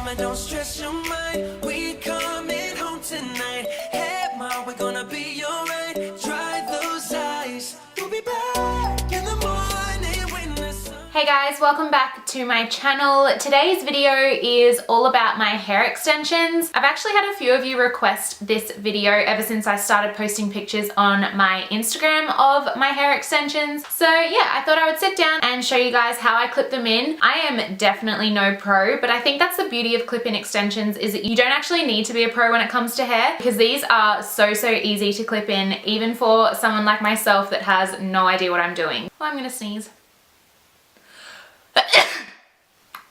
mama, don't stress your mind. We coming home tonight. Hey, ma, we're gonna be alright. Dry those eyes. We'll be back in the morning when the sun... Hey guys, welcome back to my channel. Today's video is all about my hair extensions. I've actually had a few of you request this video ever since I started posting pictures on my Instagram of my hair extensions. So yeah, I thought I would sit down and show you guys how I clip them in. I am definitely no pro, but I think that's the beauty of clip-in extensions is that you don't actually need to be a pro when it comes to hair, because these are so easy to clip in, even for someone like myself that has no idea what I'm doing. Oh, I'm gonna sneeze.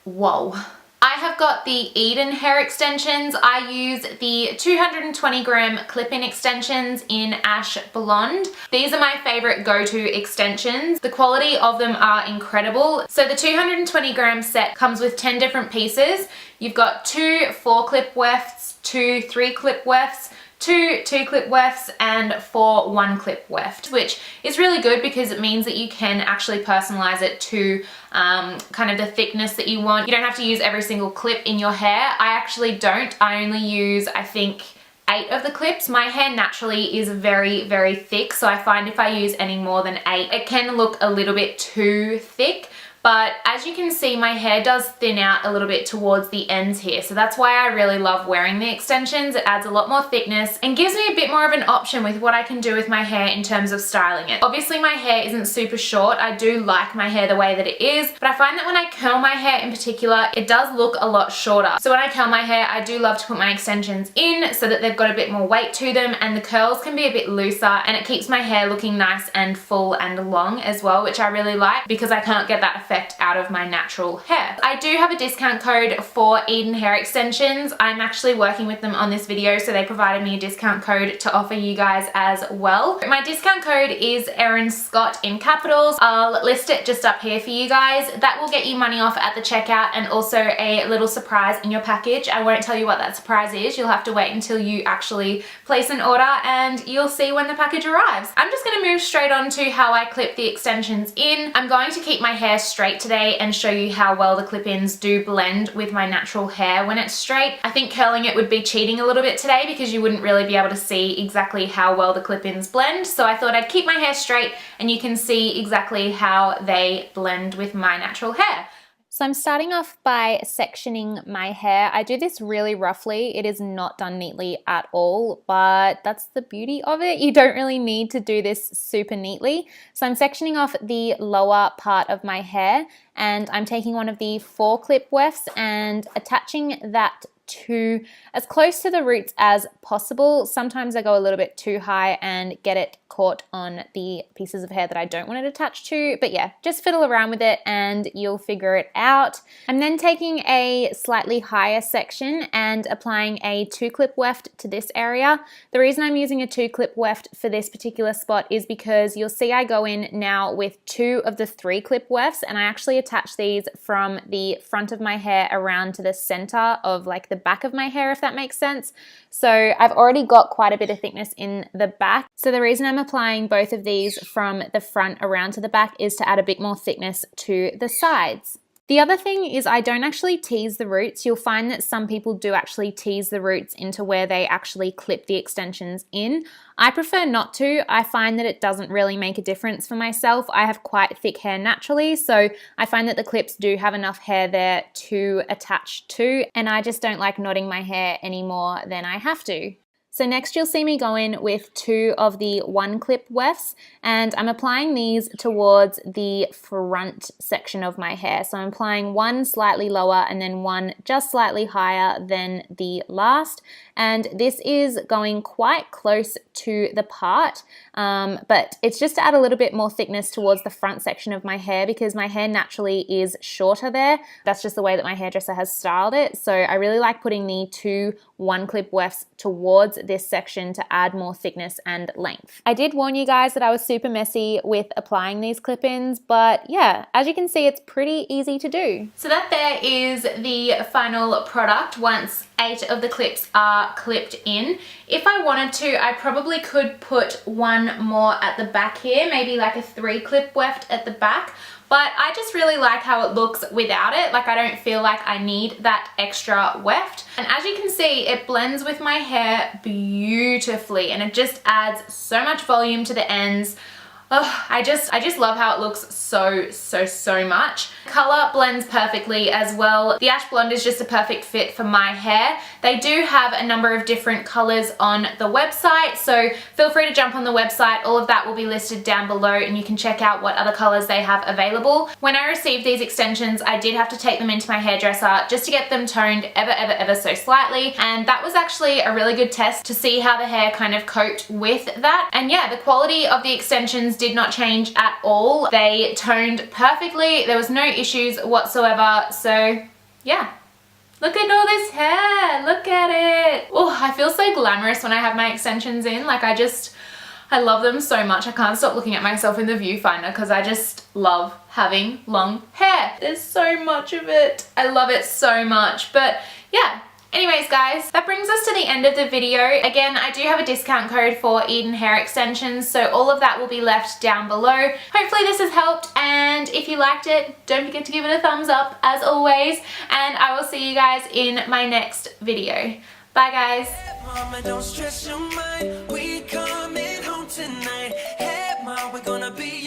Whoa. I have got the Eden hair extensions. I use the 220 gram clip-in extensions in Ash Blonde. These are my favorite go-to extensions. The quality of them are incredible. So the 220 gram set comes with 10 different pieces. You've got 2 4-clip wefts, 2 3-clip wefts, 2 2-clip wefts, and 4 1-clip wefts, which is really good because it means that you can actually personalize it to kind of the thickness that you want. You don't have to use every single clip in your hair. I actually don't. I only use, I think, 8 of the clips. My hair naturally is very thick, so I find if I use any more than 8, it can look a little bit too thick. But as you can see, my hair does thin out a little bit towards the ends here. So that's why I really love wearing the extensions. It adds a lot more thickness and gives me a bit more of an option with what I can do with my hair in terms of styling it. Obviously my hair isn't super short. I do like my hair the way that it is, but I find that when I curl my hair in particular, it does look a lot shorter. So when I curl my hair, I do love to put my extensions in so that they've got a bit more weight to them, and the curls can be a bit looser, and it keeps my hair looking nice and full and long as well, which I really like because I can't get that effect out of my natural hair. I do have a discount code for Eden hair extensions. I'm actually working with them on this video, so they provided me a discount code to offer you guys as well. My discount code is Erin Scott in capitals. I'll list it just up here for you guys. That will get you money off at the checkout and also a little surprise in your package. I won't tell you what that surprise is. You'll have to wait until you actually place an order and you'll see when the package arrives. I'm just going to move straight on to how I clip the extensions in. I'm going to keep my hair straight today and show you how well the clip-ins do blend with my natural hair when it's straight. I think curling it would be cheating a little bit today because you wouldn't really be able to see exactly how well the clip-ins blend. So I thought I'd keep my hair straight and you can see exactly how they blend with my natural hair. So I'm starting off by sectioning my hair. I do this really roughly. It is not done neatly at all, but that's the beauty of it. You don't really need to do this super neatly. So I'm sectioning off the lower part of my hair, and I'm taking one of the 4-clip wefts and attaching that to as close to the roots as possible. Sometimes I go a little bit too high and get it caught on the pieces of hair that I don't want it attached to, but yeah, just fiddle around with it and you'll figure it out. I'm then taking a slightly higher section and applying a 2-clip weft to this area. The reason I'm using a 2-clip weft for this particular spot is because you'll see I go in now with 2 of the 3-clip wefts, and I actually attach these from the front of my hair around to the center of like the back of my hair, if that makes sense. So I've already got quite a bit of thickness in the back. So the reason I'm applying both of these from the front around to the back is to add a bit more thickness to the sides. The other thing is I don't actually tease the roots. You'll find that some people do actually tease the roots into where they actually clip the extensions in. I prefer not to. I find that it doesn't really make a difference for myself. I have quite thick hair naturally, so I find that the clips do have enough hair there to attach to, and I just don't like knotting my hair any more than I have to. So next you'll see me go in with 2 of the 1-clip wefts, and I'm applying these towards the front section of my hair. So I'm applying one slightly lower and then one just slightly higher than the last. And this is going quite close to the part, but it's just to add a little bit more thickness towards the front section of my hair because my hair naturally is shorter there. That's just the way that my hairdresser has styled it. So I really like putting the 2 1-clip wefts towards this section to add more thickness and length. I did warn you guys that I was super messy with applying these clip-ins, but yeah, as you can see, it's pretty easy to do. So that there is the final product once 8 of the clips are clipped in. If I wanted to, I probably could put one more at the back here, maybe like a 3-clip weft at the back. but I just really like how it looks without it. Like I don't feel like I need that extra weft. And as you can see, it blends with my hair beautifully and it just adds so much volume to the ends. Oh, I just love how it looks so much. Color blends perfectly as well. The ash blonde is just a perfect fit for my hair. They do have a number of different colors on the website, so feel free to jump on the website. All of that will be listed down below and you can check out what other colors they have available. When I received these extensions, I did have to take them into my hairdresser just to get them toned ever so slightly, and that was actually a really good test to see how the hair kind of coped with that. And yeah, the quality of the extensions did not change at all. They toned perfectly. There was no issues whatsoever. So yeah, look at all this hair. Look at it. Oh, I feel so glamorous when I have my extensions in. Like I love them so much. I can't stop looking at myself in the viewfinder because I just love having long hair. There's so much of it. I love it so much. But yeah. Anyways guys, that brings us to the end of the video. Again, I do have a discount code for Eden hair extensions, so all of that will be left down below. Hopefully this has helped, and if you liked it, don't forget to give it a thumbs up as always, and I will see you guys in my next video. Bye guys. Mama, don't stress your mind. We coming home tonight. Hey, Mom, we're gonna be